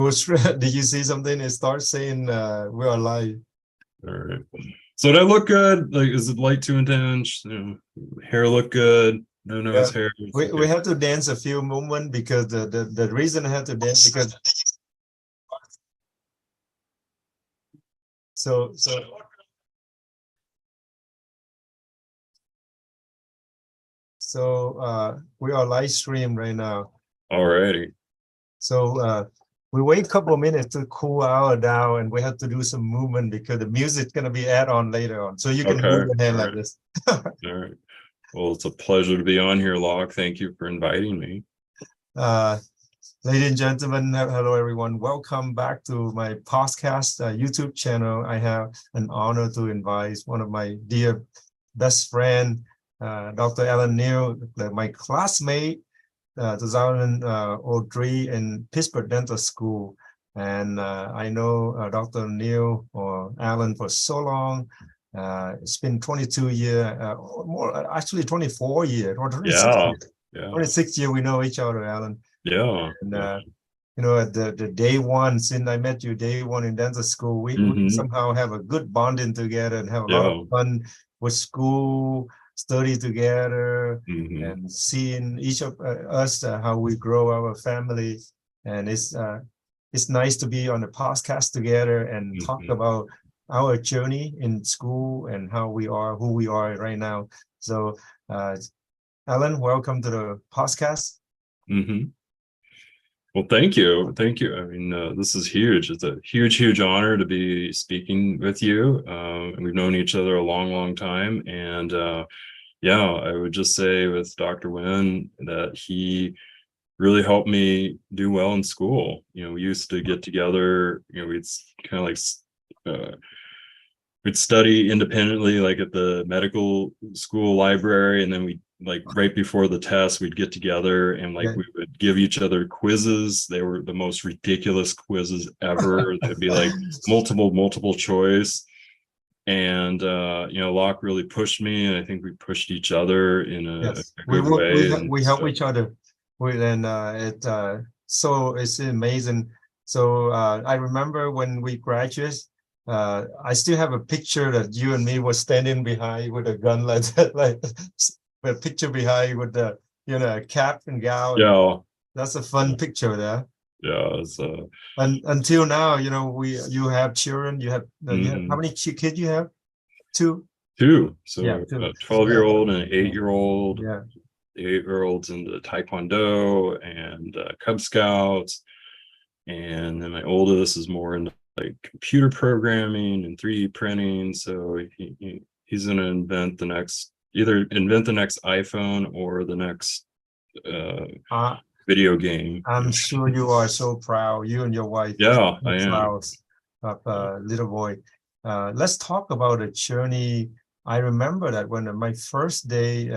Did you see something? It starts saying we are live. All right. So did I look good? Like, is it light too intense? Hair look good? No nose hair. We have to dance a few moments because the reason I have to dance because we are live stream right now. Alrighty. So we wait a couple of minutes to cool our down, and we have to do some movement because the music's gonna be add on later on. So you can move your hand like this. All right. Well, it's a pleasure to be on here, Locke. Thank you for inviting me. Ladies and gentlemen, hello everyone. Welcome back to my podcast YouTube channel. I have an honor to invite one of my dear best friend, Dr. Neal, my classmate, 2003 in Pittsburgh Dental School. And I know Dr. Neal or Alan for so long. It's been 22 years, more actually 24 years, or 26 years. Yeah. 26 years we know each other, Alan. Yeah. And you know, at the day one, since I met you day one in dental school, we somehow have a good bonding together and have a lot of fun with school, study together, and seeing each of us how we grow our family. And it's nice to be on the podcast together and talk about our journey in school and how we are, who we are right now. So Alan, welcome to the podcast. Well, thank you. I mean, this is huge. It's a huge honor to be speaking with you. And we've known each other a long time. And yeah, I would just say with Dr. Huynh that he really helped me do well in school. You know, we used to get together, you know, we'd kind of like, we'd study independently, like at the medical school library. And then we like right before the test, we'd get together and like we would give each other quizzes. They were the most ridiculous quizzes ever. They'd be like multiple choice. And you know, Locke really pushed me, and I think we pushed each other in a good way. We help each other. So it's amazing. So I remember when we graduated, I still have a picture that you and me were standing behind with a gun like that, like a picture behind with the, you know, cap and gown. Yeah, that's a fun picture there. Yeah, it's and until now, you know, you have children. You have how many kids you have? Two. So a 12-year-old and an 8-year-old. Yeah. The 8-year-old's into Taekwondo and Cub Scouts, and then my oldest is more into like computer programming and 3D printing. So he's gonna invent the next iPhone or the next video game. I'm sure you are so proud, you and your wife. Yeah, I am. Of little boy. Let's talk about the journey. I remember that when my first day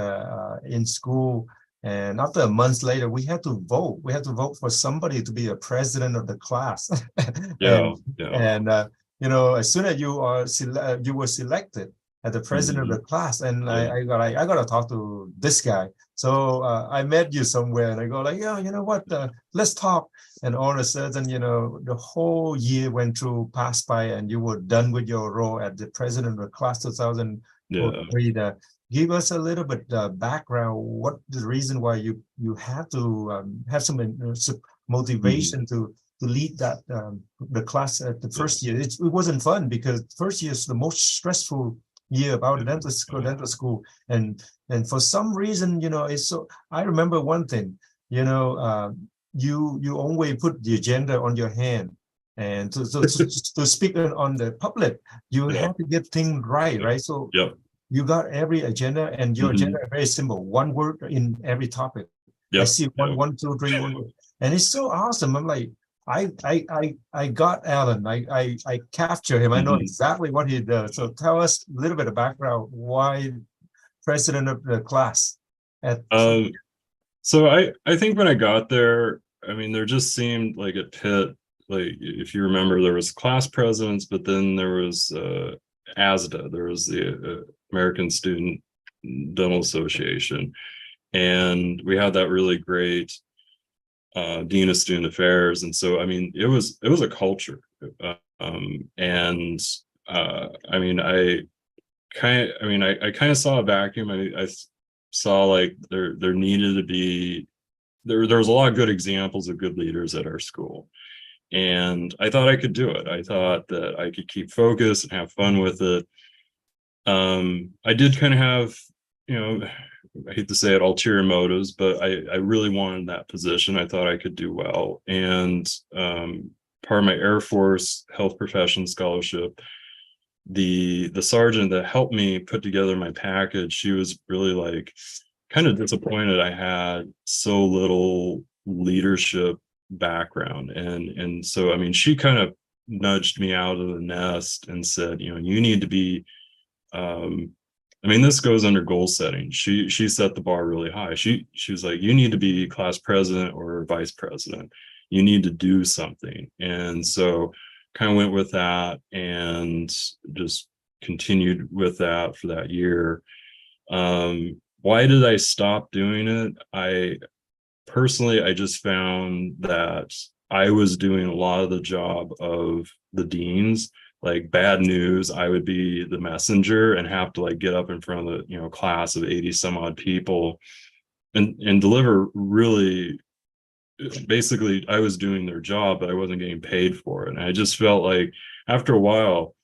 in school, and after a month later, we had to vote. We had to vote for somebody to be a president of the class. And you know, as soon as you were selected as the president of the class, and I got to talk to this guy. So I met you somewhere, and I go like, yeah, you know what? Let's talk. And all of a sudden, you know, the whole year passed by, and you were done with your role as the president of the class 2003. Give us a little bit background. What the reason why you had to have some motivation to lead that the class at the first year? It wasn't fun because first year is the most stressful year about the dental school, and for some reason, you know, it's so. I remember one thing, you know, you always put the agenda on your hand, and to speak on the public, you have to get things right. So you got every agenda, and your agenda is very simple, one word in every topic. I see one, two, three, one word. And it's so awesome. I'm like, I got Alan. I capture him. I know exactly what he does. So tell us a little bit of background. Why president of the class? So I think when I got there, I mean, there just seemed like at Pitt, like if you remember, there was class presidents, but then there was ASDA. There was the American Student Dental Association, and we had that really great dean of student affairs. And so, I mean, it was a culture. And I mean, I kind of saw a vacuum. I saw like there needed to be, there was a lot of good examples of good leaders at our school. And I thought I could do it. I thought that I could keep focused and have fun with it. I did kind of have, you know, I hate to say it, ulterior motives, but I really wanted that position. I thought I could do well. And part of my Air Force Health Profession Scholarship, the sergeant that helped me put together my package, she was really like kind of disappointed I had so little leadership background. And so, I mean, she kind of nudged me out of the nest and said, you know, you need to be, I mean, this goes under goal setting. She set the bar really high. She was like, you need to be class president or vice president. You need to do something. And so kind of went with that and just continued with that for that year. Why did I stop doing it? I just found that I was doing a lot of the job of the deans. Like bad news, I would be the messenger and have to like get up in front of the, you know, class of 80 some odd people and deliver really, basically I was doing their job, but I wasn't getting paid for it. And I just felt like after a while,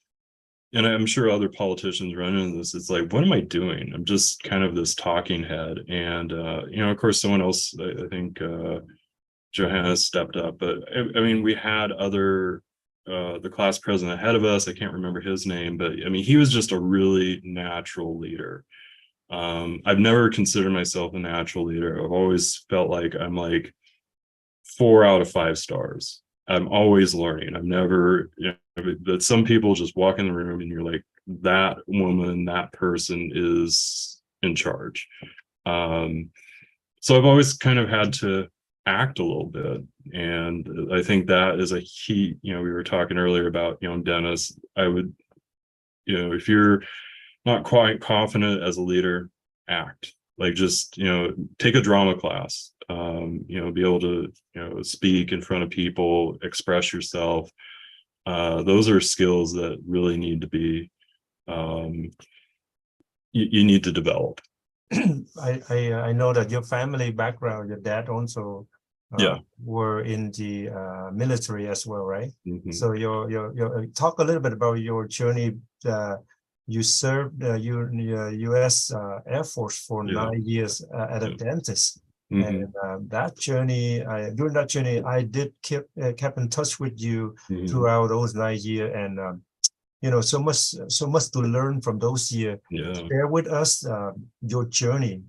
and I'm sure other politicians run into this, it's like, what am I doing? I'm just kind of this talking head. And you know, of course, someone else, I think Johanna stepped up, but I mean, we had other the class president ahead of us. I can't remember his name, but I mean, he was just a really natural leader. I've never considered myself a natural leader. I've always felt like I'm like 4 out of 5 stars. I'm always learning. I'm never, you know, but some people just walk in the room and you're like, that woman, that person is in charge. So I've always kind of had to act a little bit. And I think that is a key, you know, we were talking earlier about young dentists. I would, you know, if you're not quite confident as a leader, act. Like just, you know, take a drama class, you know, be able to, you know, speak in front of people, express yourself. Those are skills that really need to be, you need to develop. I know that your family background, your dad also Yeah. were in the military as well, right? Mhm. So your talk a little bit about your journey. You served U.S. Air Force for Yeah. 9 years as a Yeah. dentist. Mhm. And that journey, during that journey, I did kept in touch with you Mhm. throughout those 9 years, and you know, so much to learn from those years. Yeah. Share with us your journey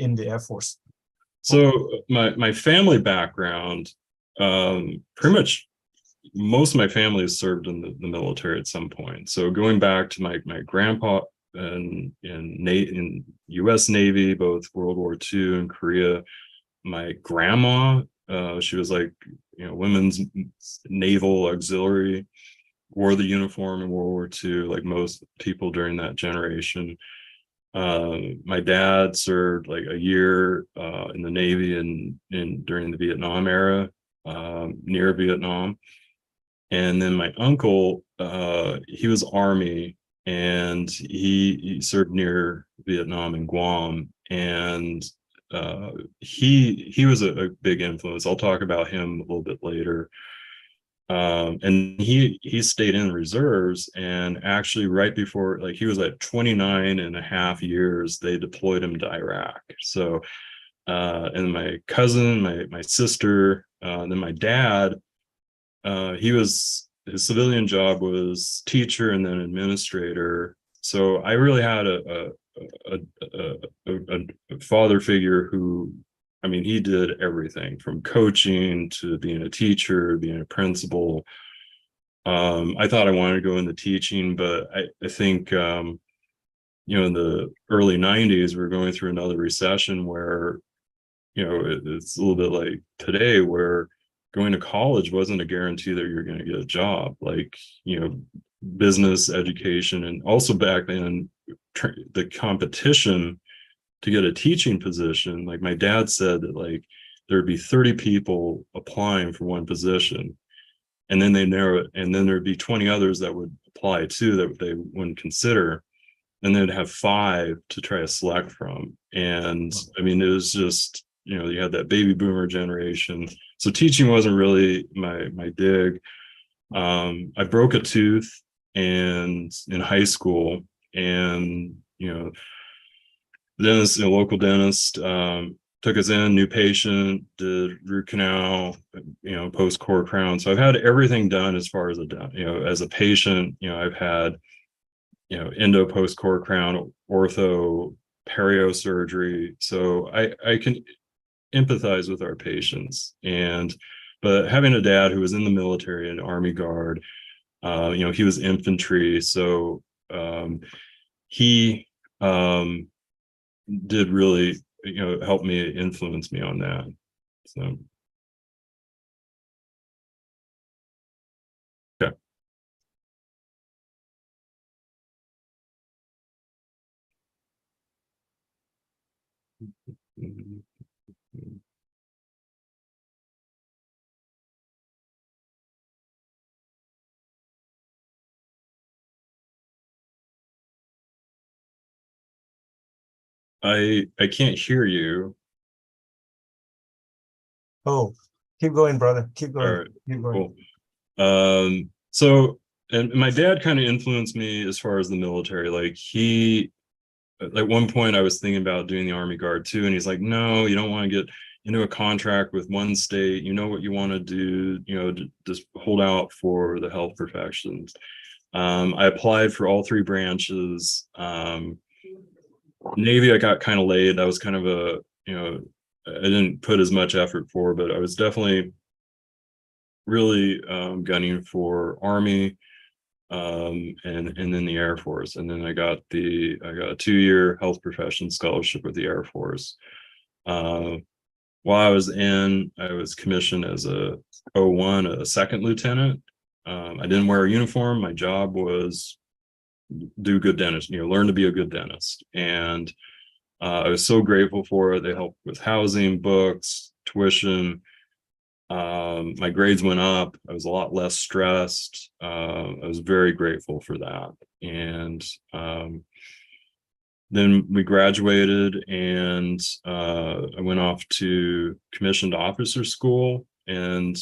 in the Air Force. So my family background, pretty much most of my family has served in the military at some point. So going back to my grandpa in U.S. Navy, both World War II and Korea. My grandma, she was like, you know, women's naval auxiliary, wore the uniform in World War II, like most people during that generation. My dad served like a year in the Navy and during the Vietnam era, near Vietnam. And then my uncle, he was Army and he served near Vietnam and Guam. And he was a big influence. I'll talk about him a little bit later. And he stayed in reserves, and actually right before, like he was at 29 and a half years, they deployed him to Iraq. So and my cousin, my sister, then my dad, his civilian job was teacher and then administrator. So I really had a father figure who, I mean, he did everything from coaching to being a teacher, being a principal. I thought I wanted to go into teaching, but I think, you know, in the early 90s, we we're going through another recession where, you know, it's a little bit like today where going to college wasn't a guarantee that you're going to get a job. Like, you know, business education, and also back then, the competition to get a teaching position. Like my dad said that like there'd be 30 people applying for one position, and then they narrow it, and then there'd be 20 others that would apply too that they wouldn't consider, and they'd have 5 to try to select from. And I mean, it was just, you know, you had that baby boomer generation, so teaching wasn't really my dig. I broke a tooth and in high school, and you know, the dentist, a local dentist, took us in, new patient, did root canal, you know, post core crown. So I've had everything done as far as as a patient. You know, I've had, you know, endo, post core crown, ortho, perio surgery. So I can empathize with our patients. And but having a dad who was in the military and Army Guard, you know, he was infantry, so he did really, you know, help me, influence me on that. So yeah. I can't hear you. Oh, keep going, brother. Keep All going. right, Keep going. cool. So, and my dad kind of influenced me as far as the military. Like he, at one point I was thinking about doing the Army Guard too, and he's like, no, you don't want to get into a contract with one state. You know what you want to do, you know, just hold out for the health professions. I applied for all 3 branches. Navy, I got kind of late. That was kind of a, you know, I didn't put as much effort for, but I was definitely really gunning for Army, and then the Air Force. And then I got a 2-year health profession scholarship with the Air Force. While I was in, I was commissioned as a 01, a second lieutenant. I didn't wear a uniform. My job was do good dentist, you know, learn to be a good dentist. And I was so grateful for it. They helped with housing, books, tuition. My grades went up. I was a lot less stressed. I was very grateful for that. And then we graduated, and I went off to commissioned officer school, and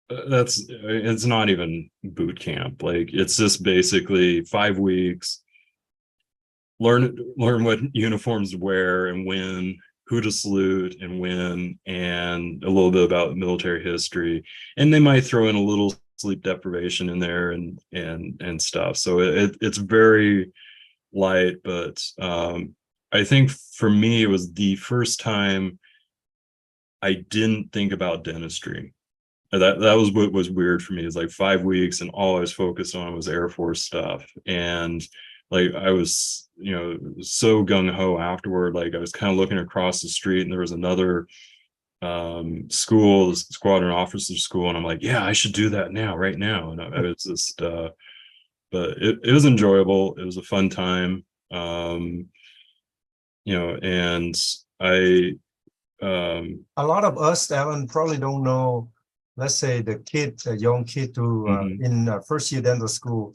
it's not even boot camp. Like, it's just basically 5 weeks, learn what uniforms to wear and when, who to salute and when, and a little bit about military history. And they might throw in a little sleep deprivation in there and stuff. So it's very light, but I think for me it was the first time I didn't think about dentistry. That was what was weird for me, is like 5 weeks and all I was focused on was Air Force stuff. And like I was, you know, so gung-ho afterward. Like I was kind of looking across the street and there was another school, squadron officer school, and I'm like, yeah, I should do that now, right now. And I was just but it was enjoyable. It was a fun time. You know, and I A lot of us, Alan, probably don't know. Let's say a young kid who in first year dental school,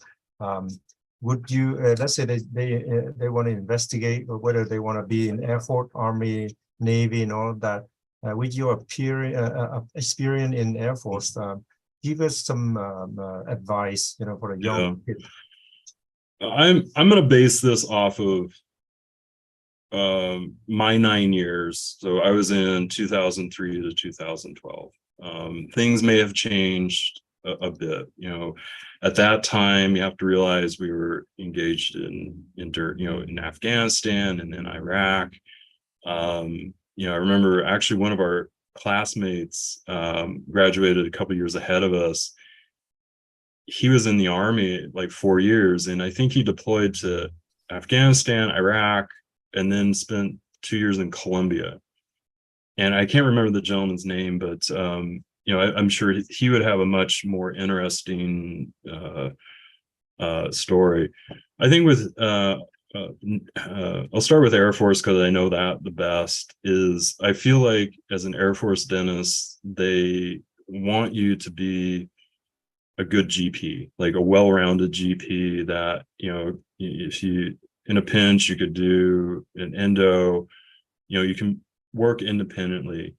would you let's say they want to investigate or whether they want to be in Air Force, Army, Navy, and all of that. With your experience in Air Force, give us some advice, you know, for a young kid. I'm going to base this off of my 9 years. So I was in 2003 to 2012. Things may have changed a bit. You know, at that time, you have to realize we were engaged in Afghanistan and then Iraq. You know, I remember actually one of our classmates graduated a couple years ahead of us. He was in the Army like 4 years, and I think he deployed to Afghanistan, Iraq, and then spent 2 years in Colombia. And I can't remember the gentleman's name, but you know, I'm sure he would have a much more interesting story. I think with I'll start with Air Force because I know that the best is I feel like as an Air Force dentist, they want you to be a good GP, like a well-rounded GP that, if you in a pinch, you could do an endo, you can work independently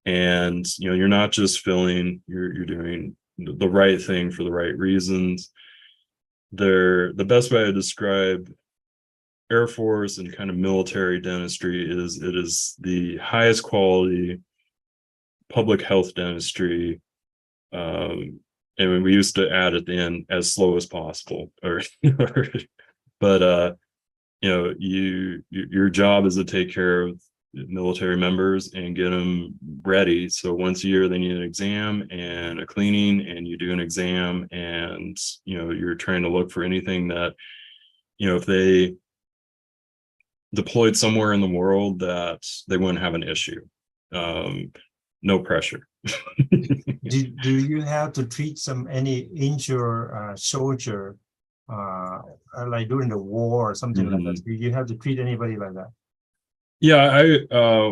and, you're not just filling, you're doing the right thing for the right reasons. The best way to describe Air Force and kind of military dentistry is it is the highest quality public health dentistry. And we used to add at the end as slow as possible, but your job is to take care of military members and get them ready. So once a year they need an exam and a cleaning, and you do an exam, and you're trying to look for anything that, if they deployed somewhere in the world, that they wouldn't have an issue. No pressure. Do you have to treat any injured soldier like during the war or something like that? Do you have to treat anybody like that? Yeah,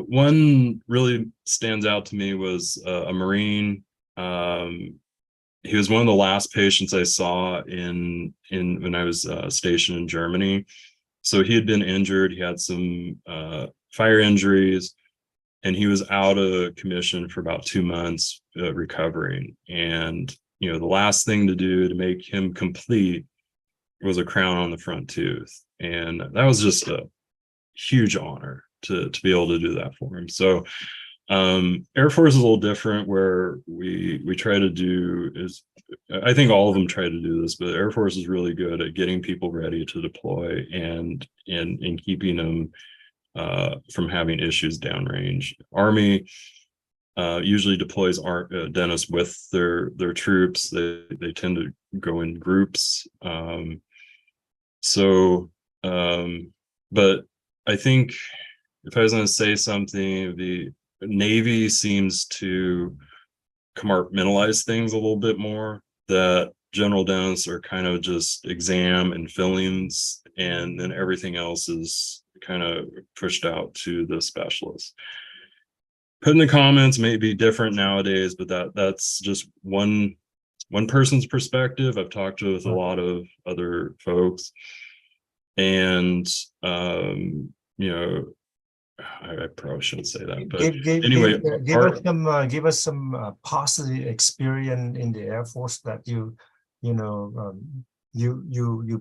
one really stands out to me was a Marine. He was one of the last patients I saw in when I was stationed in Germany. So he had been injured. He had some fire injuries, and he was out of commission for about 2 months recovering. And, the last thing to do to make him complete was a crown on the front tooth. And that was just a huge honor to be able to do that for him. So Air Force is a little different, where we try to do is, I think all of them try to do this, but Air Force is really good at getting people ready to deploy and keeping them from having issues downrange. Army usually deploys dentists with their troops. They tend to go in groups. But I think if I was going to say something, the Navy seems to compartmentalize things a little bit more, that general dentists are kind of just exam and fillings, and then everything else is kind of pushed out to the specialists. Put in the comments may be different nowadays, but that's just one person's perspective. I've talked with a lot of other folks, and I probably shouldn't say that, but anyway, give us some positive experience in the Air Force that you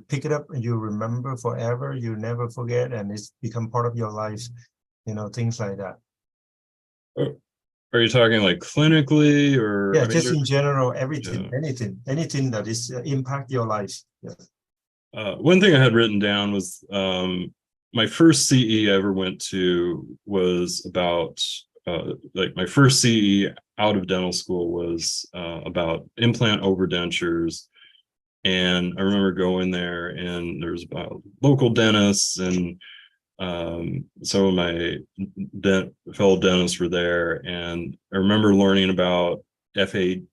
pick it up and you remember forever, you never forget, and it's become part of your life, things like that. Are you talking like clinically, or just in general, everything, anything that is impact your life? One thing I had written down was my first CE I ever went to was about my first CE out of dental school was about implant overdentures. And I remember going there, and there's about local dentists, and some of my fellow dentists were there. And I remember learning about FAGD,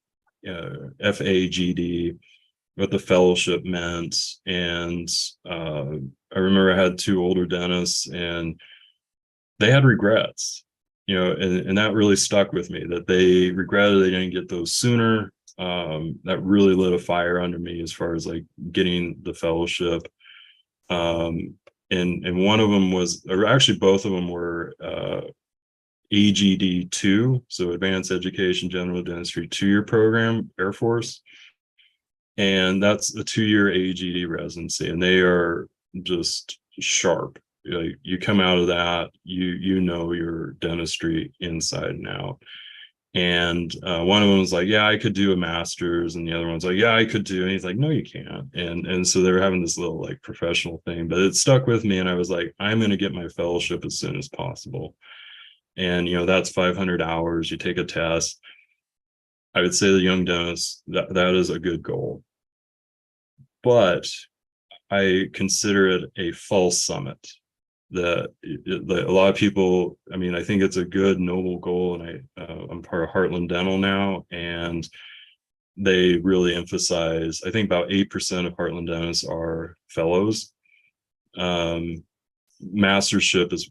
what the fellowship meant. And I remember I had 2 older dentists, and they had regrets, and that really stuck with me, that they regretted they didn't get those sooner. That really lit a fire under me as far as like getting the fellowship. And one of them was, or actually both of them were AEGD 2, so Advanced Education General Dentistry 2-year program, Air Force. And that's a 2-year AEGD residency, and they are just sharp. Like, you come out of that, you know your dentistry inside and out. And one of them was like, yeah, I could do a master's, and the other one's like, yeah, I could do. And he's like, no, you can't. And so they were having this little like professional thing, but it stuck with me, and I was like, I'm going to get my fellowship as soon as possible. And that's 500 hours. You take a test. I would say the young dentist, that is a good goal. But I consider it a false summit. That a lot of people, I think it's a good, noble goal, and I'm part of Heartland Dental now, and they really emphasize, I think about 8% of Heartland dentists are fellows, mastership is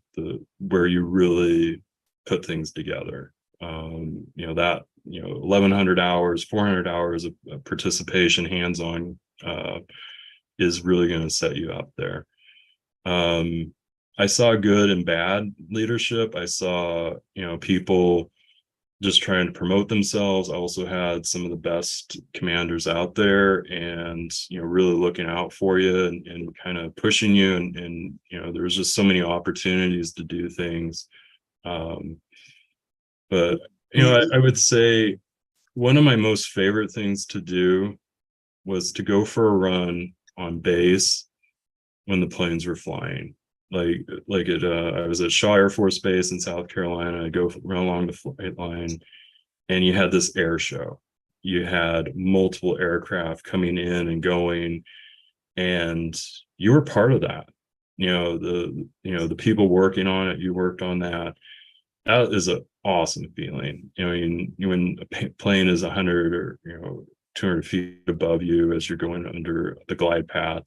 where you really put things together. You know, that, you know, 1,100 hours, 400 hours of participation, hands-on, is really going to set you up there. I saw good and bad leadership. I saw, you know, people just trying to promote themselves. I also had some of the best commanders out there, and, you know, really looking out for you and kind of pushing you. And, you know, there was just so many opportunities to do things. But, you know, I would say one of my most favorite things to do was to go for a run on base when the planes were flying. I was at Shaw Air Force Base in South Carolina. I go run along the flight line, and you had this air show. You had multiple aircraft coming in and going, and you were part of that. You know, the people working on it, you worked on that. That is an awesome feeling. You know, when a plane is 100 or, you know, 200 feet above you as you're going under the glide path.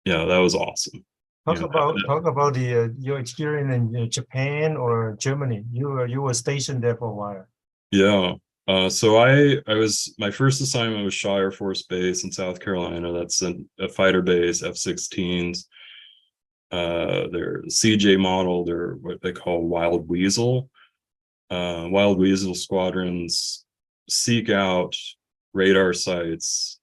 Yeah, that was awesome. Talk about the your experience in Japan or Germany. You were stationed there for a while. Yeah. So I was, my first assignment was Shaw Air Force Base in South Carolina. That's a fighter base, F-16s. They're CJ model. They're what they call Wild Weasel. Wild Weasel squadrons seek out radar sites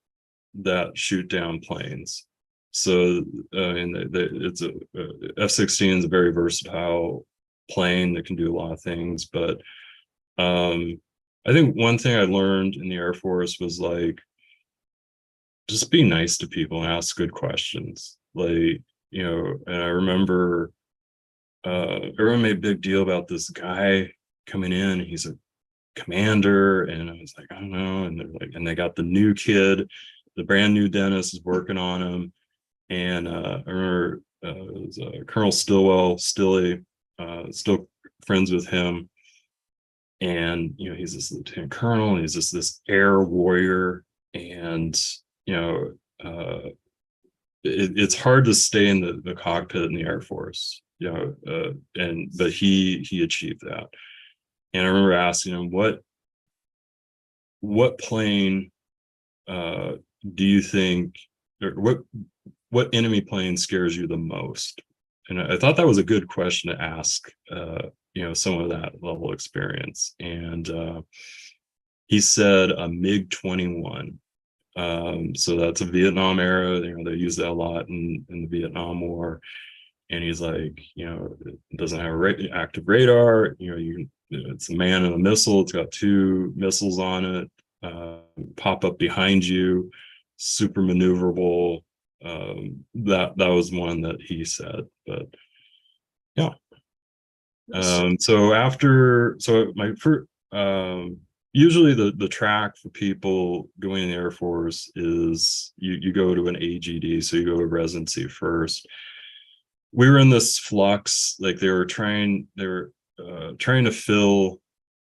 that shoot down planes. So it's a F-16 is a very versatile plane that can do a lot of things. But I think one thing I learned in the Air Force was, like, just be nice to people and ask good questions. Like, you know, and I remember everyone made a big deal about this guy coming in. He's a commander, and I was like, I don't know. And they're like, and they got the new kid, the brand new dentist is working on him. And I remember it was Colonel Stilly, still friends with him. And, you know, he's this lieutenant colonel, and he's just this air warrior. And, you know, it's hard to stay in the cockpit in the Air Force, you know, but he achieved that. And I remember asking him, what plane do you think, or what enemy plane scares you the most? And I thought that was a good question to ask, you know, someone of that level of experience. And he said a MiG-21. So that's a Vietnam era. You know, they used that a lot in the Vietnam War. And he's like, you know, it doesn't have active radar. You know, it's a man and a missile. It's got 2 missiles on it. Pop up behind you, super maneuverable. That was one that he said. But yeah. So my first, usually the track for people going in the Air Force is you go to an AEGD, so you go to residency first. We were in this flux, like they were trying to fill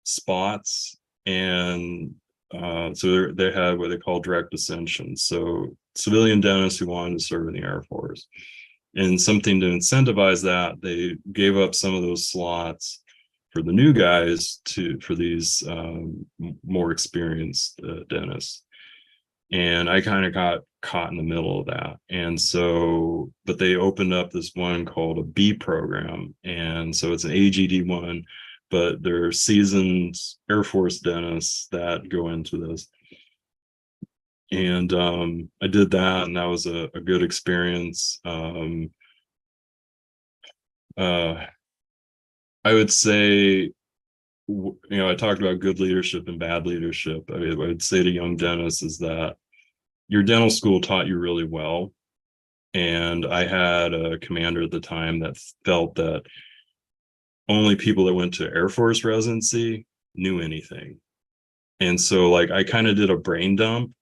spots, and so they had what they call direct ascension, so civilian dentists who wanted to serve in the Air Force. And something to incentivize that, they gave up some of those slots for the new guys for these more experienced dentists. And I kind of got caught in the middle of that. And so, but they opened up this one called a B program. And so it's an AGD one, but there are seasoned Air Force dentists that go into this. And I did that, and that was a good experience. I would say, you know, I talked about good leadership and bad leadership. I mean, what I'd say to young dentists is that your dental school taught you really well. And I had a commander at the time that felt that only people that went to Air Force residency knew anything. And so, like, I kind of did a brain dump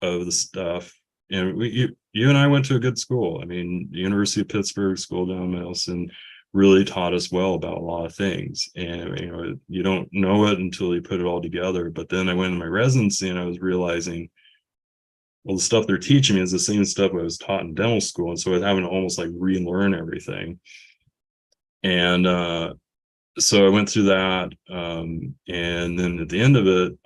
of the stuff. And you and I went to a good school. I mean, the University of Pittsburgh School down Madison really taught us well about a lot of things. And, you know, you don't know it until you put it all together. But then I went to my residency, and I was realizing well, the stuff they're teaching me is the same stuff I was taught in dental school, and so I'm having to almost like relearn everything. And so I went through that, and then at the end of it,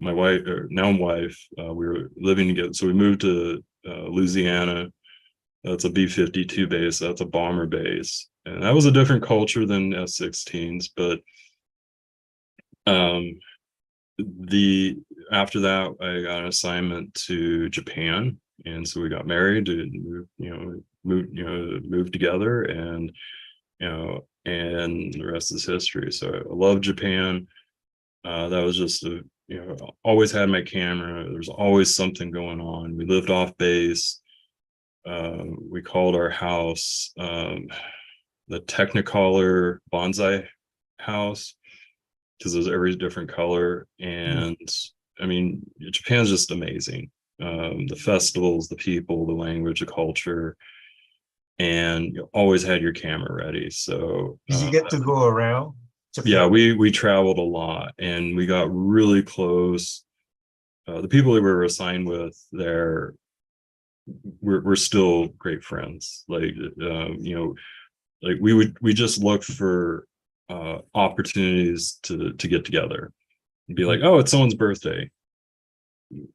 my wife, or now wife, we were living together. So we moved to Louisiana. That's a B-52 base. That's a bomber base, and that was a different culture than F-16s. But the after that, I got an assignment to Japan, and so we got married and moved together, and and the rest is history. So I love Japan. That was just always had my camera. There's always something going on. We lived off base. We called our house the Technicolor bonsai house, because there's every different color. And I mean, Japan's just amazing. The festivals, the people, the language, the culture, and you always had your camera ready. So Did you get to go around Japan? yeah, we traveled a lot, and we got really close. The people that we were assigned with there, we're still great friends. Like like we just look for opportunities to get together and be like, oh, it's someone's birthday.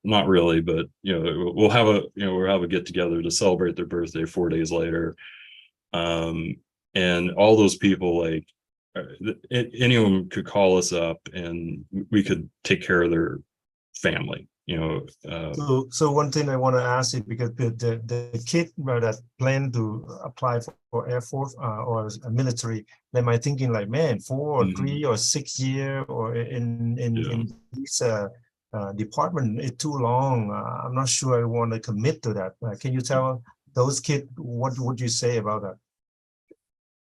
Not really, but we'll have a get together to celebrate their birthday 4 days later. And all those people, like anyone could call us up and we could take care of their family. So one thing I want to ask you, because the kid that plan to apply for Air Force or a military, they might thinking like, man, 4 or 3 or 6 year or in this department is too long. I'm not sure I want to commit to that. Can you tell those kids what would you say about that?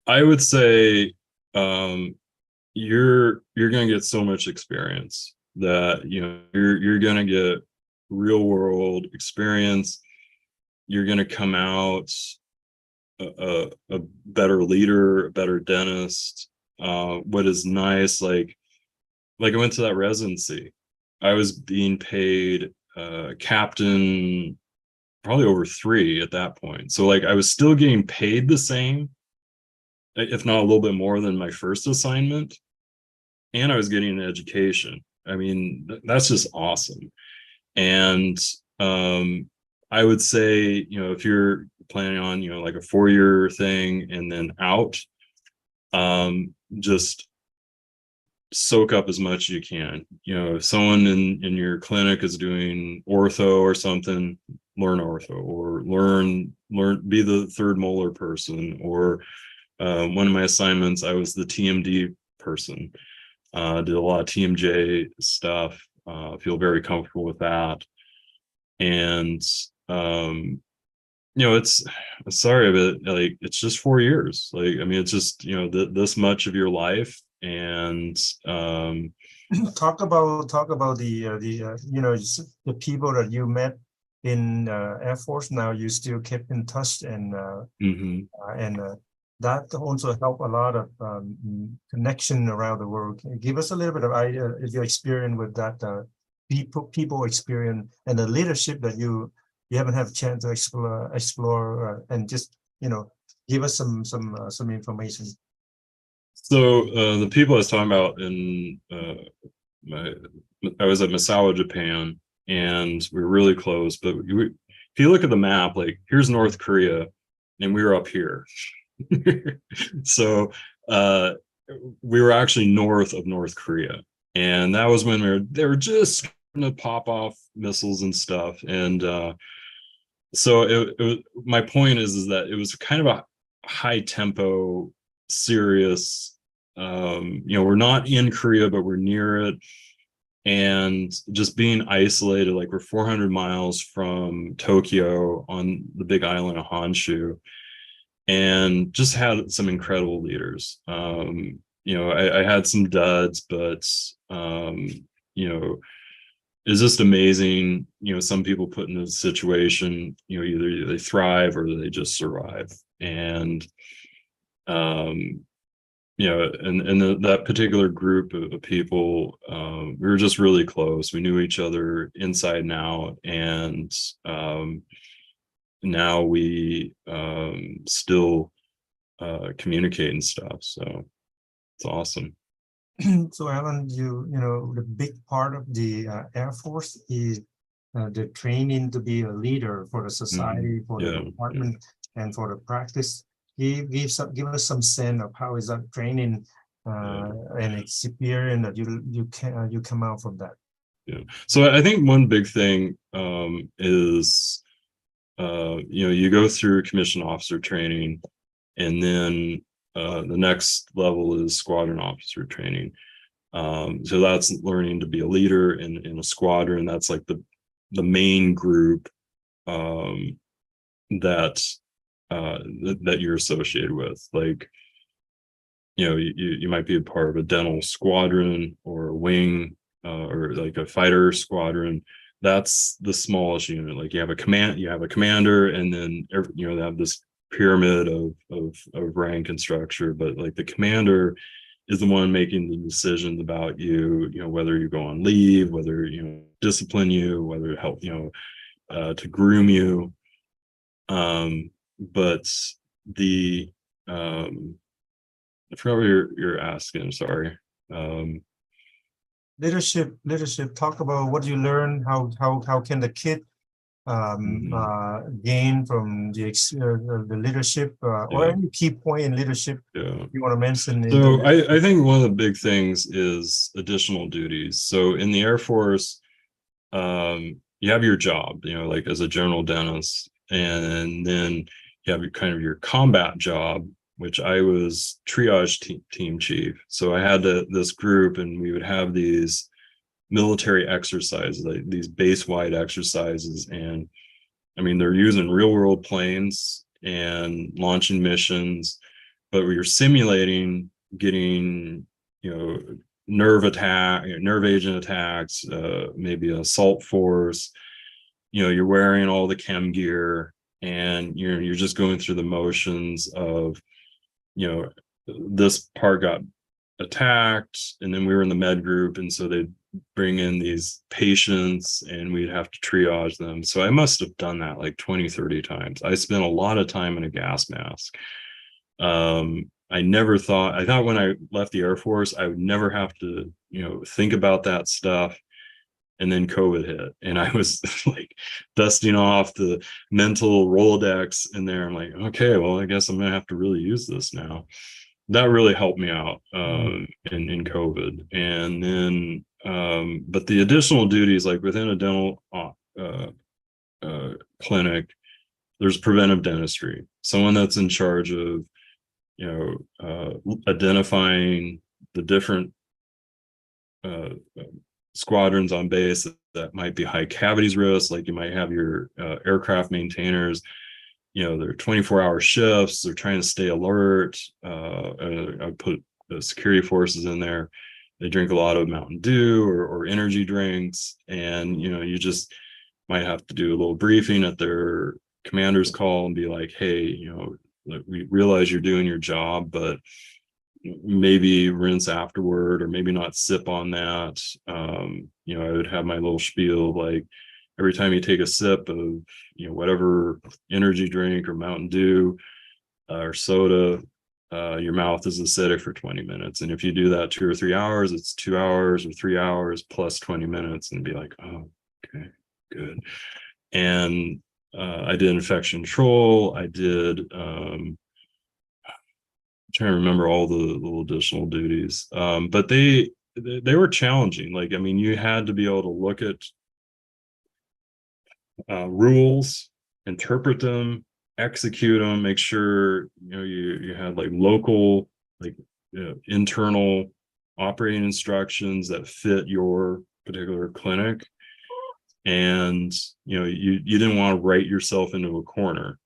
I would say you're going to get so much experience that you're going to get real world experience. You're going to come out a better leader, a better dentist. What is nice, like I went to that residency, I was being paid captain probably over 3 at that point. So like I was still getting paid the same, if not a little bit more than my first assignment, and I was getting an education. I mean, that's just awesome. And I would say, if you're planning on, like a 4-year thing and then out, just soak up as much as you can. If someone in your clinic is doing ortho or something, learn ortho, or learn be the third molar person. Or one of my assignments, I was the TMD person. Did a lot of TMJ stuff. Feel very comfortable with that. And it's sorry, but like it's just 4 years. Like, I mean, it's just this much of your life. And talk about the people that you met in Air Force. Now you still keep in touch, and that also help a lot of connection around the world. Give us a little bit of idea of your experience with that people experience and the leadership that you haven't had a chance to explore and just give us some information. So the people I was talking about I was at Misawa, Japan, and we were really close. But if you look at the map, like here's North Korea, and we were up here. So we were actually north of North Korea, and that was when they were just starting to pop off missiles and stuff. And so my point is that it was kind of a high tempo, serious. We're not in Korea, but we're near it. And just being isolated, like we're 400 miles from Tokyo on the big island of Honshu, and just had some incredible leaders. I had some duds, but it's just amazing. Some people put in a situation, either they thrive or they just survive. And that particular group of people, we were just really close. We knew each other inside and out, and now we still communicate and stuff. So it's awesome. So Alan, you know, the big part of the Air Force is the training to be a leader for the society, for the department, and for the practice. Give us some sense of how is that training and experience that you come out from that. Yeah. So I think one big thing is you go through commissioned officer training, and then the next level is squadron officer training. So that's learning to be a leader in a squadron. That's like the main group that you're associated with. Like, you might be a part of a dental squadron or a wing or like a fighter squadron. That's the smallest unit. Like you have a commander, and then they have this pyramid of rank and structure, but like the commander is the one making the decisions about whether you go on leave, whether discipline you, whether help to groom you. But the I forgot what you're asking. Sorry. Leadership. Talk about what you learn. How can the kid gain from the leadership or any key point in leadership you want to mention? So I think one of the big things is additional duties. So in the Air Force, you have your job, like as a general dentist, and then you have your combat job, which I was triage team chief. So I had this group, and we would have these military exercises, like these base-wide exercises. And I mean, they're using real-world planes and launching missions, but we were simulating getting, nerve agent attacks, maybe an assault force. You're wearing all the chem gear, and you're just going through the motions of, this part got attacked, and then we were in the med group, and so they'd bring in these patients and we'd have to triage them. So I must have done that like 20-30 times. I spent a lot of time in a gas mask. I thought when I left the Air Force, I would never have to, think about that stuff. And then COVID hit, and I was like dusting off the mental Rolodex in there. I'm like, okay, well, I guess I'm gonna have to really use this now. That really helped me out in COVID. And then but the additional duties, like within a dental clinic, there's preventive dentistry, someone that's in charge of identifying the different squadrons on base that might be high cavities risk. Like you might have your aircraft maintainers, they're 24-hour shifts, they're trying to stay alert. I put the security forces in there. They drink a lot of Mountain Dew or energy drinks, and you just might have to do a little briefing at their commander's call and be like, hey, we realize you're doing your job, but maybe rinse afterward, or maybe not sip on that. I would have my little spiel, like every time you take a sip of whatever energy drink or Mountain Dew or soda, your mouth is acidic for 20 minutes. And if you do that 2 or 3 hours, it's 2 hours or 3 hours plus 20 minutes, and be like, oh, okay, good. And I did infection control. I did trying to remember all the little additional duties, but they were challenging. Like, I mean, you had to be able to look at rules, interpret them, execute them, make sure you had like local, like internal operating instructions that fit your particular clinic. And you didn't want to write yourself into a corner.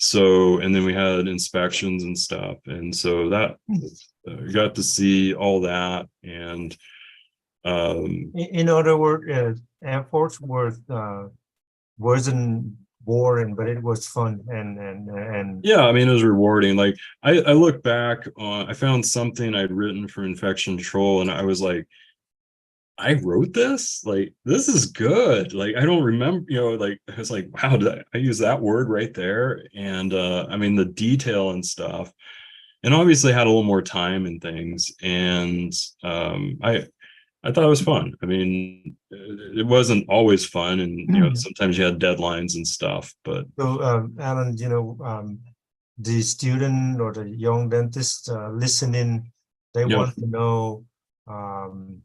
So, and then we had inspections and stuff, and so that you got to see all that. And in other words, Air Force wasn't boring, but it was fun and Yeah, I mean, it was rewarding. Like I look back on, I found something I'd written for infection control, and I was like, I wrote this? Like, this is good. Like, I don't remember, like, I was like, wow, did I use that word right there? And I mean, the detail and stuff, and obviously had a little more time and things. And I thought it was fun. I mean, it wasn't always fun, and sometimes you had deadlines and stuff, but so Alan, the student or the young dentist listening, they yeah. want to know, um,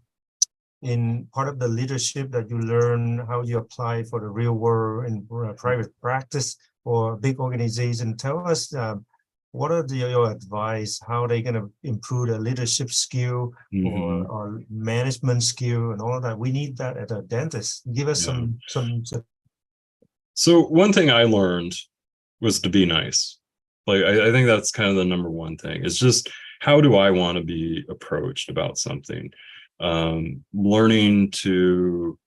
in part of the leadership that you learn, how you apply for the real world in private practice or big organization. Tell us, what are your advice, how they going to improve their leadership skill Mhm. or management skill and all of that. We need that at a dentist. Give us Yeah. some. So one thing I learned was to be nice. Like I think that's kind of the number one thing. It's just, how do I want to be approached about something? Learning to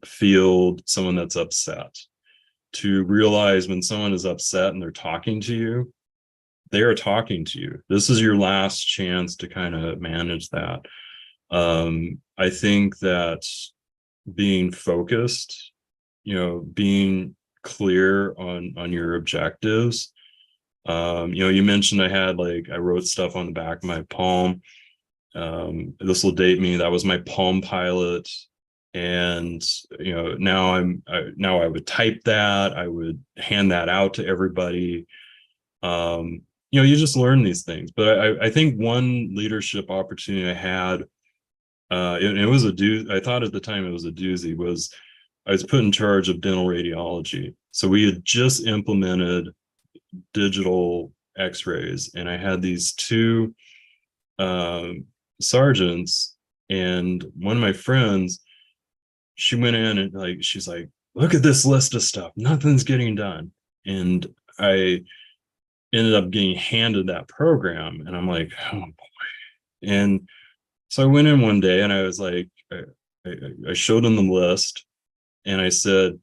field someone that's upset, to realize when someone is upset and they're talking to you, they are talking to you. This is your last chance to kind of manage that. I think that being focused, being clear on your objectives. You mentioned I wrote stuff on the back of my palm. This will date me. That was my Palm Pilot. And now I would type that, I would hand that out to everybody. You just learn these things. But I think one leadership opportunity I had, it was a I thought at the time it was a doozy, was I was put in charge of dental radiology. So we had just implemented digital x-rays, and I had these two sergeants, and one of my friends, she went in and she's like, look at this list of stuff, nothing's getting done. And I ended up getting handed that program, and I'm like, oh boy. And so I went in one day and I was like, I showed them the list, and I said,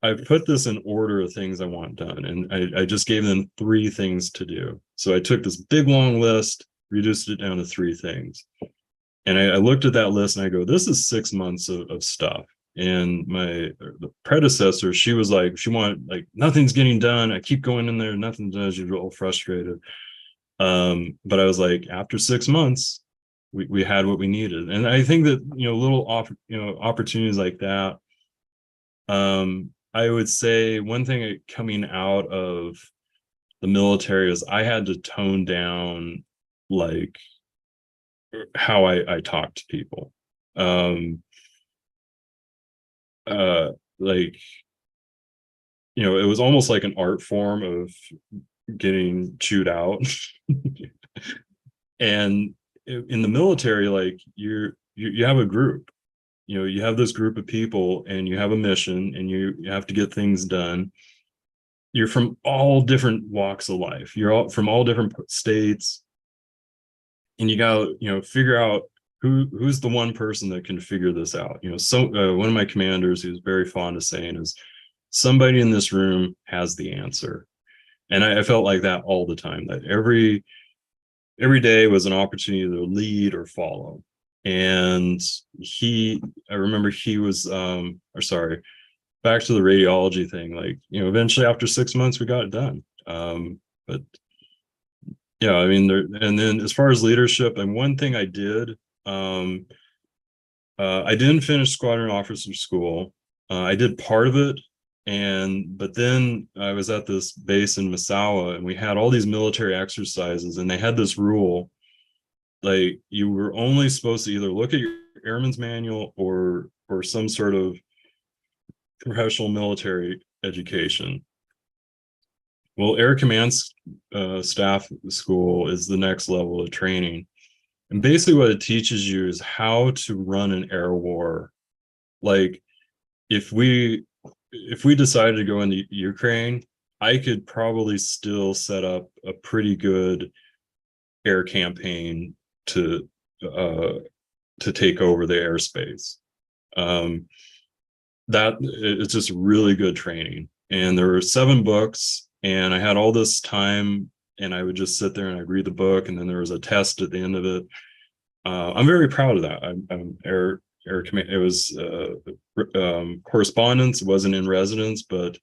I put this in order of things I want done. And I just gave them 3 things to do. So I took this big long list, reduced it down to 3 things. And I looked at that list and I go, this is 6 months of stuff. And the predecessor, she was like, she wanted, like, nothing's getting done. I keep going in there, nothing does. She's real frustrated. But I was like, after 6 months, we had what we needed. And I think that, little opportunities like that. I would say one thing coming out of the military is I had to tone down, like, how I talk to people. Like, it was almost like an art form of getting chewed out. And in the military, like, you have a group, you have this group of people, and you have a mission, and you have to get things done. You're from all different walks of life, you're all from all different states, and you gotta figure out who's the one person that can figure this out. So one of my commanders, who's very fond of saying, is, somebody in this room has the answer. And I felt like that all the time, that every day was an opportunity to lead or follow. And I remember he was or sorry, back to the radiology thing, like, eventually after 6 months we got it done. But yeah, I mean, and then as far as leadership, and one thing I did, I didn't finish squadron officer school. I did part of it, but then I was at this base in Misawa, and we had all these military exercises, and they had this rule, like, you were only supposed to either look at your airman's manual or some sort of professional military education. Well, Air Command Staff School is the next level of training. And basically what it teaches you is how to run an air war. Like, if we decided to go into Ukraine, I could probably still set up a pretty good air campaign to take over the airspace. it's just really good training. And there were 7 books, and I had all this time, and I would just sit there and I'd read the book, and then there was a test at the end of it. I'm very proud of that. It was correspondence. It wasn't in residence, but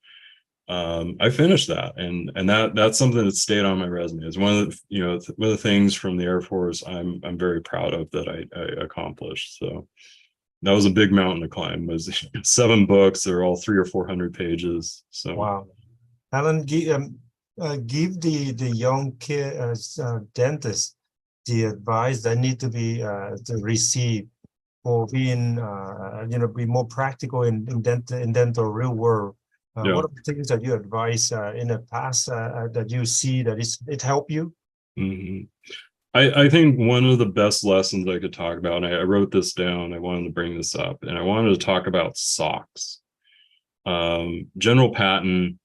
I finished that, and that's something that stayed on my resume. It's one of the one of the things from the Air Force I'm very proud of that I accomplished. So that was a big mountain to climb. It was 7 books. They're all 300 or 400 pages. So wow. Alan, give the young kid dentists the advice they need to be to receive for being be more practical in dental real world. yeah. What are the things that you advise in the past that you see that it helped you? Mm-hmm. I think one of the best lessons I could talk about, and I wrote this down, I wanted to bring this up, and I wanted to talk about socks. General Patton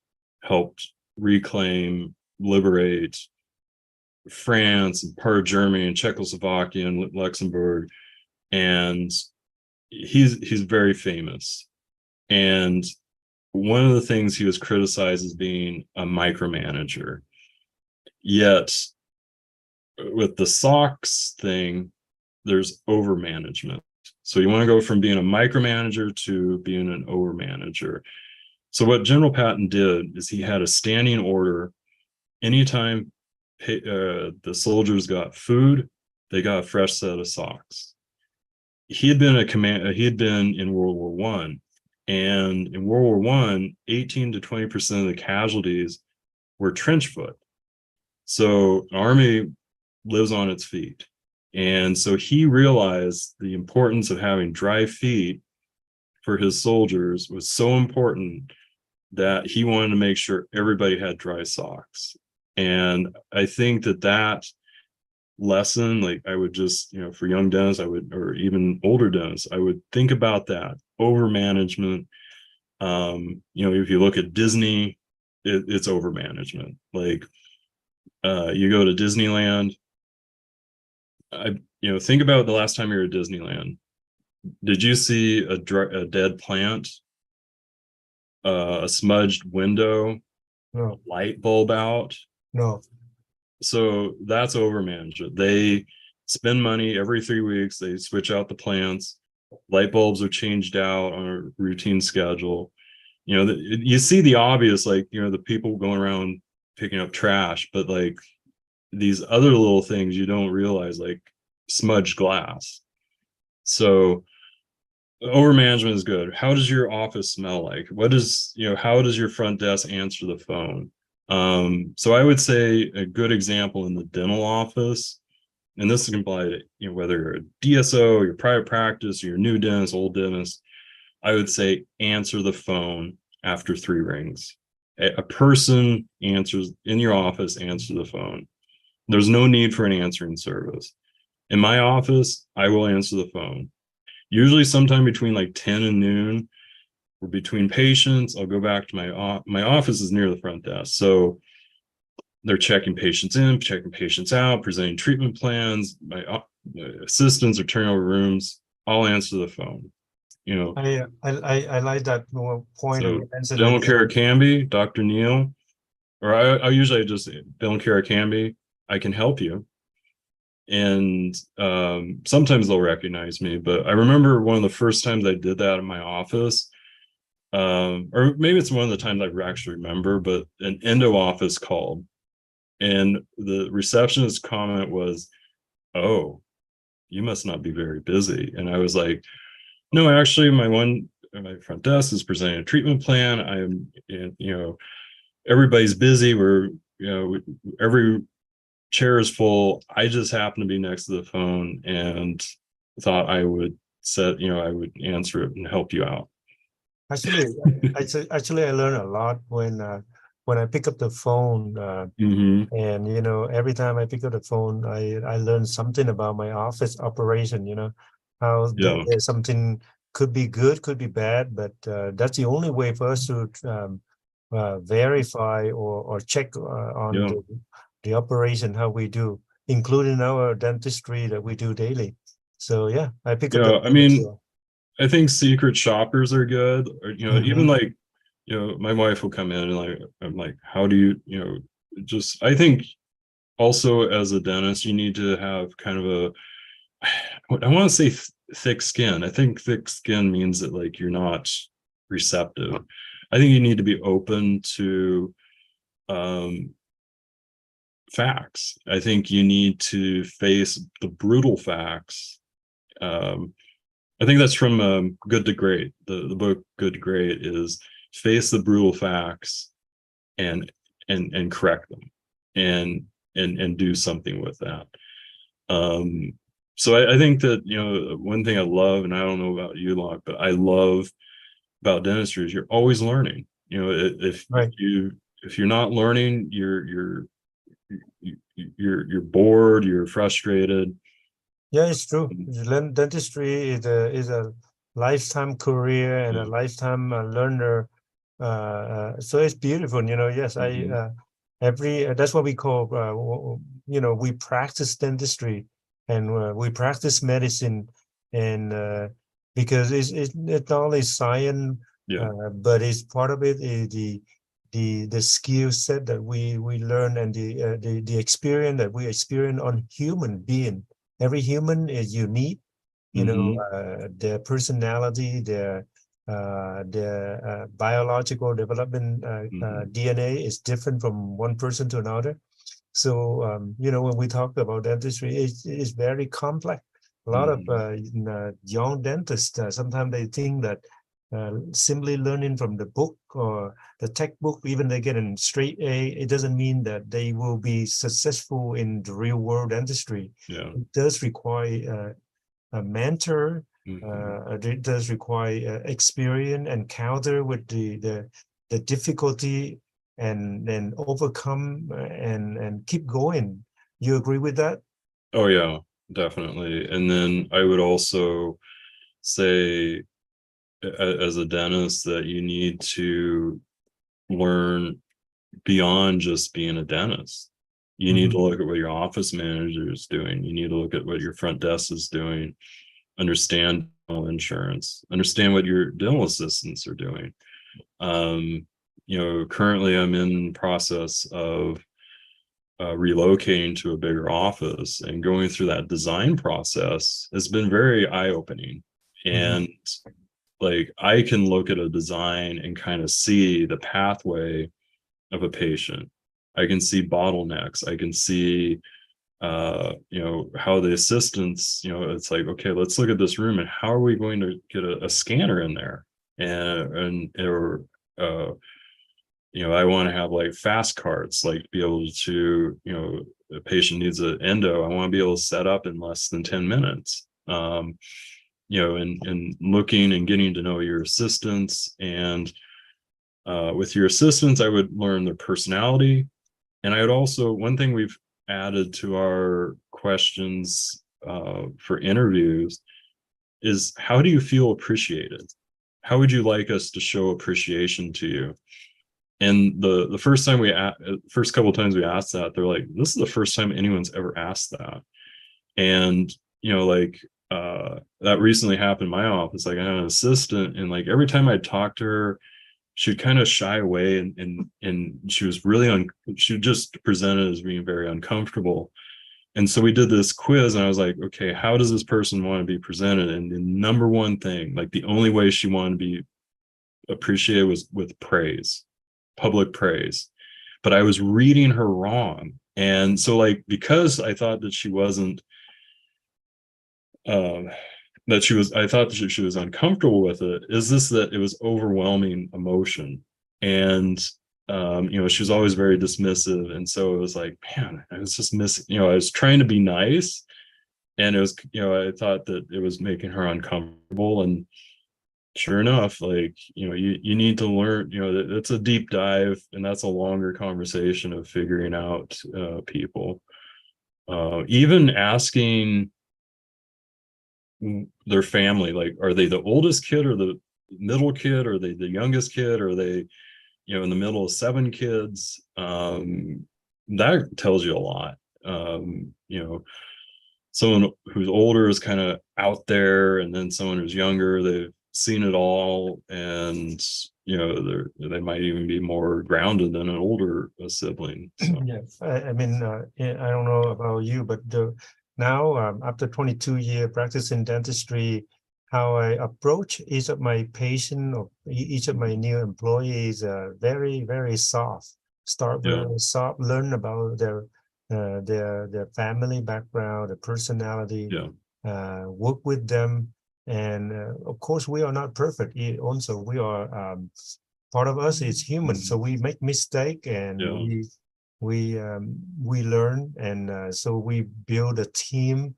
helped reclaim, liberate France and part of Germany and Czechoslovakia and Luxembourg, and he's very famous. And one of the things he was criticized as being a micromanager. Yet with the socks thing, there's over management. So you want to go from being a micromanager to being an over manager. So what General Patton did is he had a standing order. Anytime the soldiers got food, they got a fresh set of socks. He had been in World War One, and in World War One, 18 to 20% of the casualties were trench foot. So the Army lives on its feet. And so he realized the importance of having dry feet for his soldiers was so important that he wanted to make sure everybody had dry socks. And I think that lesson, like I would just, for young dentists, or even older dentists, I would think about that over management. If you look at Disney, it's over management. Like you go to Disneyland, think about the last time you were at Disneyland. Did you see a dead plant, a smudged window, No. light bulb out? No. So that's over management. They spend money every 3 weeks. They switch out the plants. Light bulbs are changed out on a routine schedule. You see the obvious, like, the people going around picking up trash, but like these other little things you don't realize, like smudged glass. So over management is good. How does your office smell like? How does your front desk answer the phone? So I would say a good example in the dental office, and this can apply to whether you're a DSO, your private practice, your new dentist, old dentist, I would say answer the phone after 3 rings. A person answers in your office, answer the phone. There's no need for an answering service. In my office, I will answer the phone. Usually sometime between like 10 and noon, or between patients, I'll go back to my office is near the front desk. So they're checking patients in, checking patients out, presenting treatment plans. My assistants are turning over rooms. I'll answer the phone. I like that point. So dental care can be Dr. Neal, or I usually just dental care can be, I can help you. And sometimes they'll recognize me, but I remember one of the first times I did that in my office, or maybe it's one of the times I actually remember, but an endo office called, and the receptionist's comment was, "Oh, you must not be very busy." And I was like, "No, actually, my front desk is presenting a treatment plan. Everybody's busy. Every chair is full. I just happen to be next to the phone and thought I would answer it and help you out." Actually, I learned a lot when I pick up the phone, and every time I pick up the phone, I learn something about my office operation. How something could be good, could be bad, but that's the only way for us to verify or check on the operation, how we do, including our dentistry that we do daily. So yeah, I pick up. I think secret shoppers are good, or even Mhm. like my wife will come in and like I'm like, how do you just I think also as a dentist you need to have kind of a I want to say thick skin. I think thick skin means that like you're not receptive. I think you need to be open to um facts. I think you need to face the brutal facts. um I think that's from Good to Great. The book Good to Great is face the brutal facts and correct them and and do something with that. Um, so I think that one thing I love, and I don't know about you, Locke, but I love about dentistry is you're always learning. Right. If you're not learning, you're bored, you're frustrated. Yeah, it's true. Dentistry is a lifetime career and a Yeah. lifetime learner. So it's beautiful, Yes, I Mhm. every that's what we call we practice dentistry and we practice medicine, and because it's not only science, Yeah. but it's part of it is the skill set that we learn, and the experience that we experience on human being. Every human is unique, Hmm. their personality, their biological development, Hmm. DNA is different from one person to another. So, when we talk about dentistry, it's very complex. A lot of Hmm. young dentists, sometimes they think that simply learning from the book or the textbook, even they get a straight A, it doesn't mean that they will be successful in the real world dentistry. Yeah. It does require a mentor. Hmm. It does require experience, encounter with the difficulty, and then overcome, and keep going. You agree with that? Oh yeah, definitely. And then I would also say as a dentist that you need to learn beyond just being a dentist. You need to Mhm. look at what your office manager is doing. You need to look at what your front desk is doing, understand insurance, understand what your dental assistants are doing. Um, Currently I'm in process of relocating to a bigger office, and going through that design process has been very eye-opening. Mhm. And like I can look at a design and kind of see the pathway of a patient. I can see bottlenecks. I can see how the assistants, it's like, okay, let's look at this room and how are we going to get a scanner in there? Or I want to have like fast carts, like be able to, a patient needs an endo, I want to be able to set up in less than 10 minutes. And looking and getting to know your assistants, and with your assistants I would learn their personality. And I would also, one thing we've added to our questions for interviews is, how do you feel appreciated? How would you like us to show appreciation to you? And the first couple of times we asked that, they're like, this is the first time anyone's ever asked that. And like that recently happened in my office. Like I had an assistant, and like every time I talked to her, she would kind of shy away, and she was she just presented as being very uncomfortable. And so we did this quiz, and I was like, okay, how does this person want to be presented? And the number one thing, like the only way she wanted to be appreciated, was with praise, public praise. But I was reading her wrong. And so like, because I thought that she wasn't um I thought that she was uncomfortable with it, is this that it was overwhelming emotion. And she was always very dismissive, and so it was like, man, I was just missing, I was trying to be nice, and it was, I thought that it was making her uncomfortable. And sure enough, like, you need to learn, it's a deep dive, and that's a longer conversation of figuring out people, even asking their family, like, are they the oldest kid or the middle kid, or are they the youngest kid, or are they in the middle of 7 kids? That tells you a lot. um you know someone who's older is kind of out there, and then someone who's younger, they've seen it all, and they might even be more grounded than an older sibling. So. Yeah, I mean, I don't know about you, but now after 22-year practice in dentistry, how I approach each of my patient or each of my new employees, very, very soft. Start Yeah. very soft, learn about their family background, their personality, Yeah. work with them. And of course, we are not perfect. Also, we are part of us is human, so we make mistake, and Yeah. we learn, and so we build a team,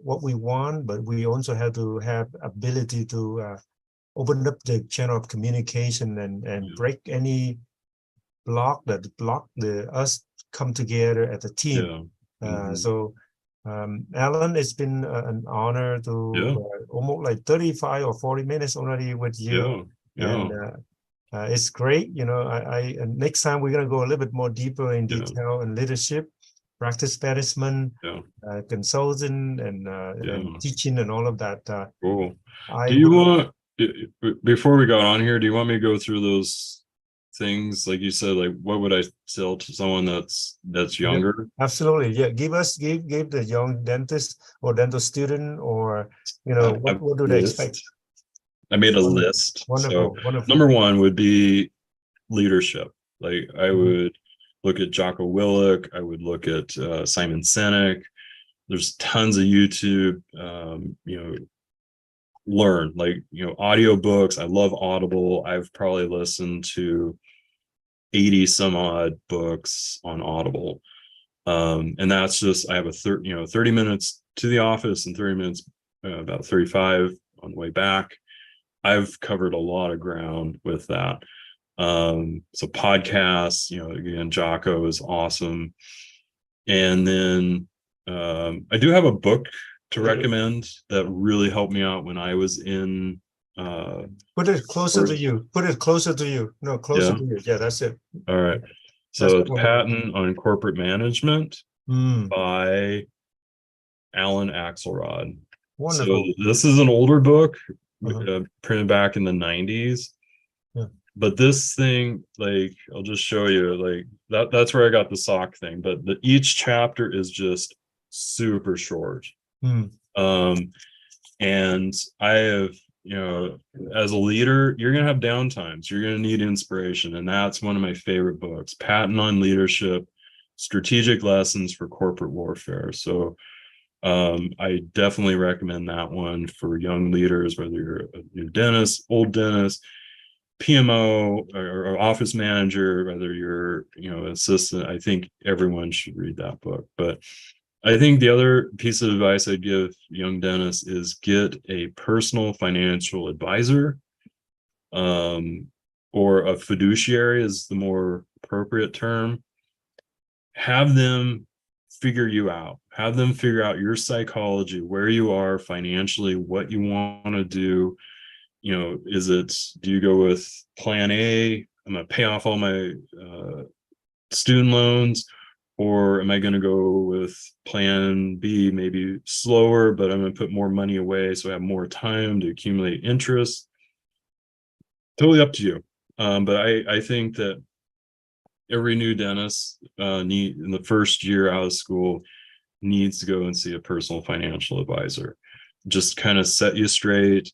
what we want, but we also have to have ability to open up the channel of communication and break any block that block us come together as a team. Yeah. Mhm. So Alan, it's been an honor to Yeah. almost like 35 or 40 minutes already with you. Yeah. And Yeah. it's great. Next time we're going to go a little bit more deeper in Yeah. detail in leadership, practice management, Yeah. consulting, and Yeah. teaching, and all of that. Cool. I Do you would want, before we got on here, do you want me to go through those things? Like you said, like what would I tell to someone that's Yeah, younger? absolutely. Yeah, give the young dentist or dental student, or I have what do a they expect? list. I made a Wonderful, list. So wonderful, wonderful. number one would be leadership. Like I Mhm. would look at Jocko Willink. I would look at Simon Sinek. There's tons of YouTube, learn, like, audiobooks. I love Audible. I've probably listened to 80 some odd books on Audible. And that's just, I have 30 minutes to the office and 30 minutes, about 35 on the way back. I've covered a lot of ground with that. So podcasts, again, Jocko is awesome. And then I do have a book to recommend that really helped me out when I was in Put it closer to you. Put it closer to you. No, closer yeah. to you. Yeah, that's it. All right. That's So it's wonderful. Patent on Corporate Management Mm, by Alan Axelrod. So wonderful. this is an older book, Uh-huh. printed back in the 90s. Yeah. But this thing, like, I'll just show you, like, that's where I got the sock thing. But each chapter is just super short. Mm, And I have, as a leader, you're going to have downtimes. You're going to need inspiration. And that's one of my favorite books, Patent on Leadership, Strategic Lessons for Corporate Warfare. So I definitely recommend that one for young leaders, whether you're a new dentist, old dentist, PMO, or office manager, whether you're, assistant. I think everyone should read that book. But I think the other piece of advice I'd give young dentists is get a personal financial advisor, or a fiduciary is the more appropriate term. Have them figure you out. Have them figure out your psychology, where you are financially, what you want to do. Do you go with plan A? I'm going to pay off all my student loans, or am I going to go with plan B, maybe slower, but I'm going to put more money away so I have more time to accumulate interest? Totally up to you. But I think that every new dentist in the first year out of school needs to go and see a personal financial advisor. Just kind of set you straight,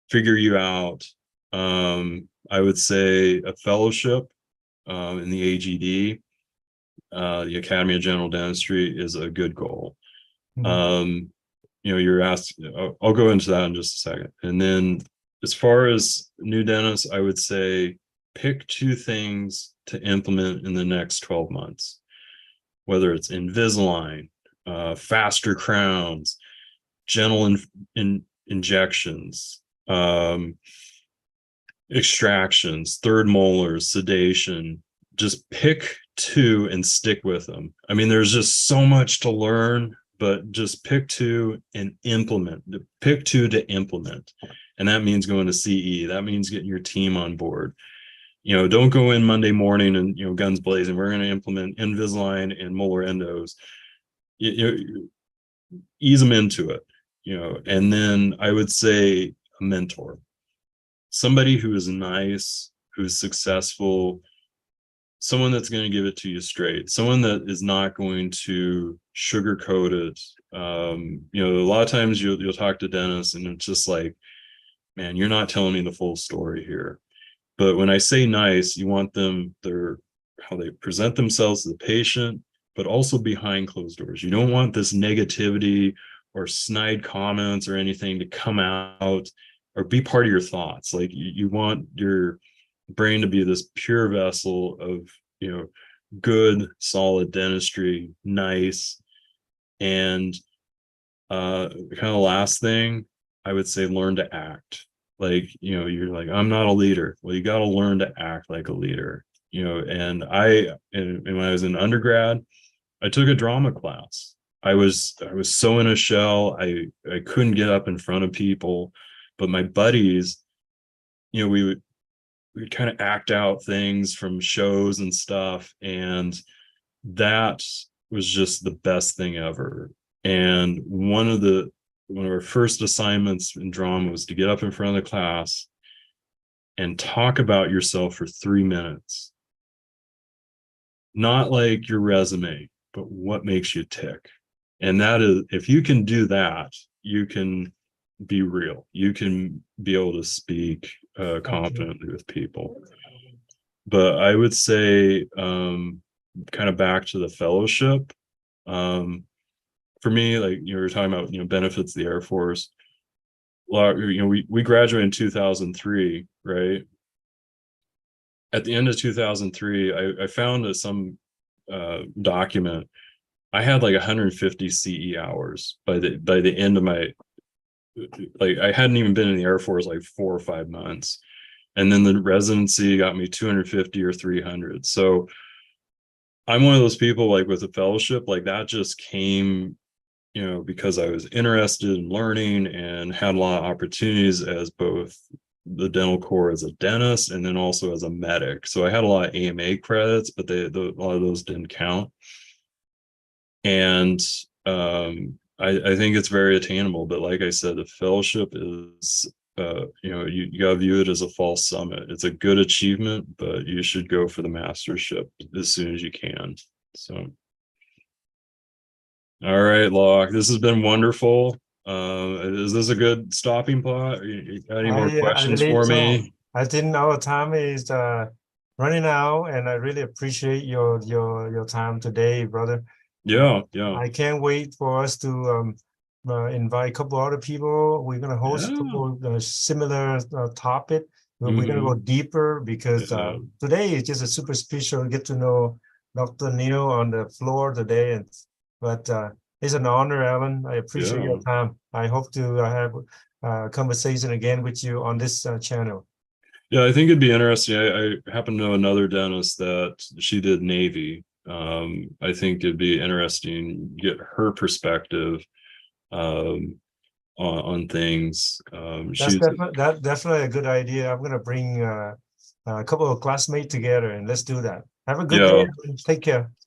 figure you out. I would say a fellowship in the AEGD, the Academy of General Dentistry, is a good goal. mm, You're asked, I'll go into that in just a second. And then as far as new dentists, I would say pick 2 things to implement in the next 12 months, whether it's Invisalign, faster crowns, gentle injections, extractions, third molars, sedation. Just pick 2 and stick with them. I mean, there's just so much to learn, but just pick 2 and implement. Pick 2 to implement. And that means going to CE. That means getting your team on board. Don't go in Monday morning and, guns blazing. We're going to implement Invisalign and molar endos. ease them into it, and then I would say a mentor, somebody who is nice, who's successful, someone that's going to give it to you straight, someone that is not going to sugarcoat it. A lot of times you'll talk to dentists and it's just like, man, you're not telling me the full story here. But when I say nice, you want them, how they present themselves to the patient, but also behind closed doors. You don't want this negativity or snide comments or anything to come out or be part of your thoughts. Like you want your brain to be this pure vessel of, good, solid dentistry, nice. And kind of last thing, I would say learn to act. Like, you're like, I'm not a leader. Well, you got to learn to act like a leader, and when I was in undergrad, I took a drama class. I was so in a shell. I couldn't get up in front of people, but my buddies, we would kind of act out things from shows and stuff, and that was just the best thing ever. And one of our first assignments in drama was to get up in front of the class and talk about yourself for 3 minutes. Not like your resume, but what makes you tick. And that is, if you can do that, you can be real. You can be able to speak confidently with people. But I would say, kind of back to the fellowship, for me, like you were talking about, benefits of the Air Force. We graduated in 2003, right? At the end of 2003, I found some document. I had like 150 CE hours by the end of my, like I hadn't even been in the Air Force like 4 or 5 months, and then the residency got me 250 or 300. So I'm one of those people, like with a fellowship, like that just came, because I was interested in learning and had a lot of opportunities as both the dental corps as a dentist and then also as a medic. So I had a lot of AMA credits, but a lot of those didn't count. And I think it's very attainable. But like I said, the fellowship is, you got to view it as a false summit. It's a good achievement, but you should go for the mastership as soon as you can. So. All right, Locke, this has been wonderful. Is this a good stopping plot? You got any more I questions believe for so. me? I think our time is running out, and I really appreciate your time today, brother. Yeah, yeah, I can't wait for us to invite a couple other people. We're gonna host a yeah. couple similar topic. We're gonna go Mhm. deeper because Yeah, today is just a super special. Get to know Dr. Neal on the floor today, but it's an honor, Alan. I appreciate your yeah. time. I hope to have a conversation again with you on this channel. Yeah, I think it'd be interesting. I happen to know another dentist that she did Navy. I think it'd be interesting to get her perspective on things. She's That's definitely a good idea. I'm gonna bring a couple of classmates together and let's do that. Have a good day. yeah. Take care.